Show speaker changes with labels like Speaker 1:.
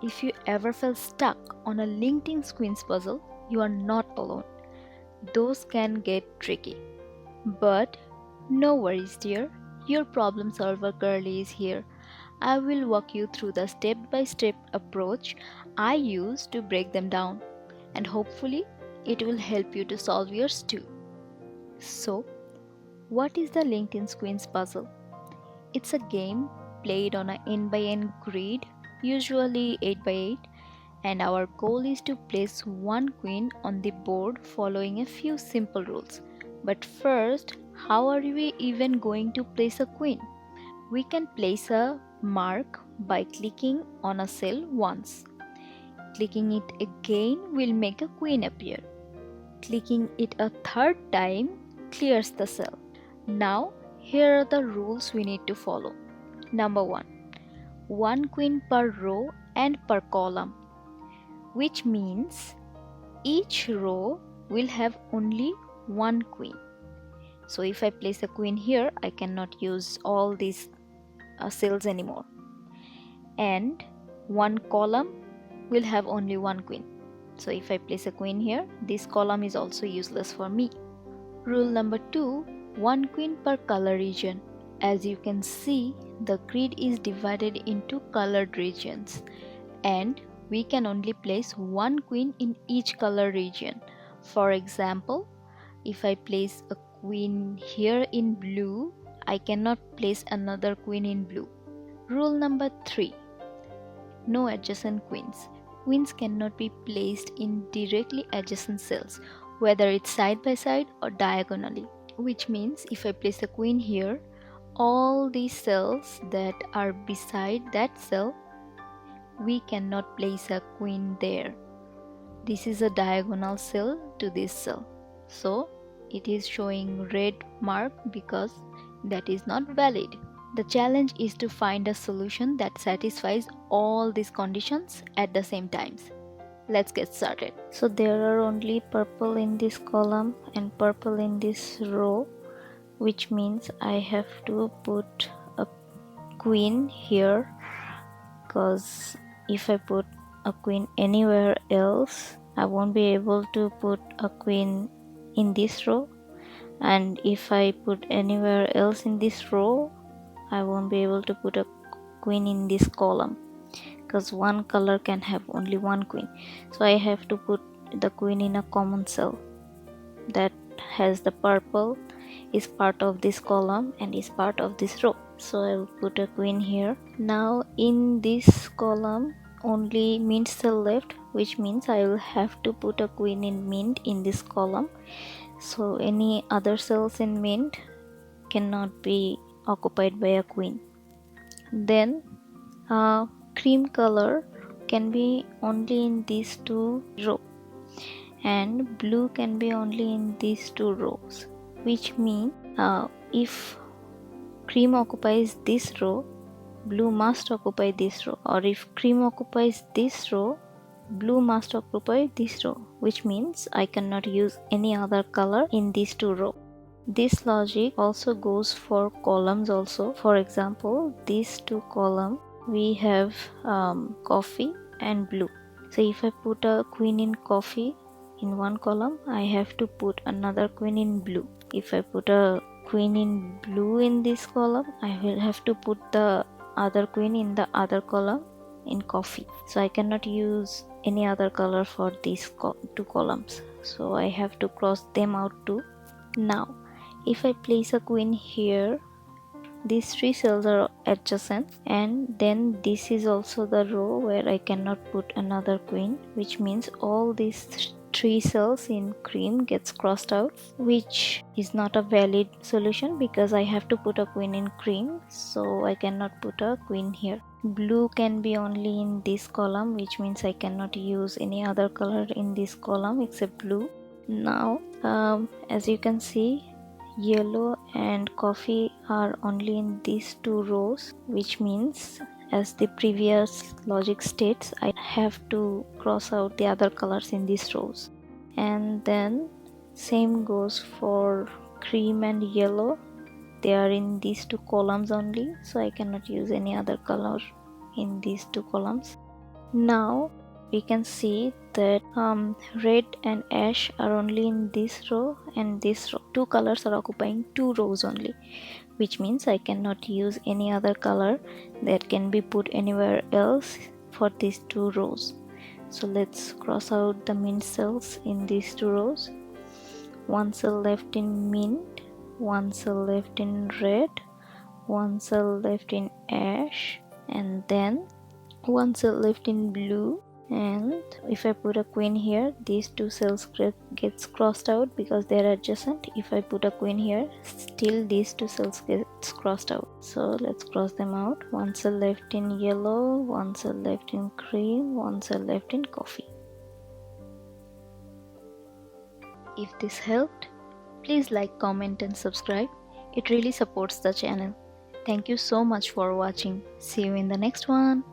Speaker 1: If you ever felt stuck on a LinkedIn squeeze puzzle, you are not alone. Those can get tricky. But no worries, dear. Your problem solver girlie is here. I will walk you through the step by step approach I use to break them down, and hopefully, it will help you to solve yours too. So, what is the LinkedIn squeeze puzzle? It's a game played on a n by n grid, usually 8 by 8, and our goal is to place one queen on the board following a few simple rules. But first, how are we even going to place a queen? We can place a mark by clicking on a cell once. Clicking it again will make a queen appear. Clicking it a third time clears the cell. Now, here are the rules we need to follow. Number 1. One queen per row and per column, which means each row will have only one queen. So if I place a queen here, I cannot use all these cells anymore. And one column will have only one queen. So if I place a queen here, this column is also useless for me. Rule number 2, one queen per color region. As you can see, the grid is divided into colored regions, and we can only place one queen in each color region. For example, if I place a queen here in blue, I cannot place another queen in blue. Rule number 3, no adjacent queens. Queens cannot be placed in directly adjacent cells, whether it's side by side or diagonally, which means if I place a queen here, all these cells that are beside that cell, we cannot place a queen there. This is a diagonal cell to this cell, so it is showing red mark because that is not valid. The challenge is to find a solution that satisfies all these conditions at the same times. Let's get started. So there are only purple in this column and purple in this row, which means I have to put a queen here, because if I put a queen anywhere else, I won't be able to put a queen in this row, and if I put anywhere else in this row, I won't be able to put a queen in this column, because one color can have only one queen. So I have to put the queen in a common cell that has the purple, is part of this column and is part of this row. So I will put a queen here. Now in this column only mint cell left, which means I will have to put a queen in mint in this column. So any other cells in mint cannot be occupied by a queen. Then cream color can be only in these two rows, and blue can be only in these two rows, which means if cream occupies this row, blue must occupy this row, or if cream occupies this row, blue must occupy this row, which means I cannot use any other color in these two rows. This logic also goes for columns also. For example, these two columns we have coffee and blue. So if I put a queen in coffee in one column, I have to put another queen in blue. If I put a queen in blue in this column, I will have to put the other queen in the other column in coffee. So I cannot use any other color for these two columns, so I have to cross them out too. Now if I place a queen here, these three cells are adjacent, and then this is also the row where I cannot put another queen, which means all these three cells in cream gets crossed out, which is not a valid solution because I have to put a queen in cream, so I cannot put a queen here. Blue can be only in this column, which means I cannot use any other color in this column except blue. Now as you can see, yellow and coffee are only in these two rows, which means as the previous logic states, I have to cross out the other colors in these rows. And then same goes for cream and yellow. They are in these two columns only, so I cannot use any other color in these two columns. Now we can see that red and ash are only in this row and this row. Two colors are occupying two rows only, which means I cannot use any other color that can be put anywhere else for these two rows. So let's cross out the mint cells in these two rows. One cell left in mint, one cell left in red, one cell left in ash, and then one cell left in blue. And if I put a queen here, these two cells gets crossed out because they're adjacent. If I put a queen here, still these two cells gets crossed out. So let's cross them out. One cell left in yellow, one cell left in cream, one cell left in coffee. If this helped, please like, comment and subscribe. It really supports the channel. Thank you so much for watching. See you in the next one.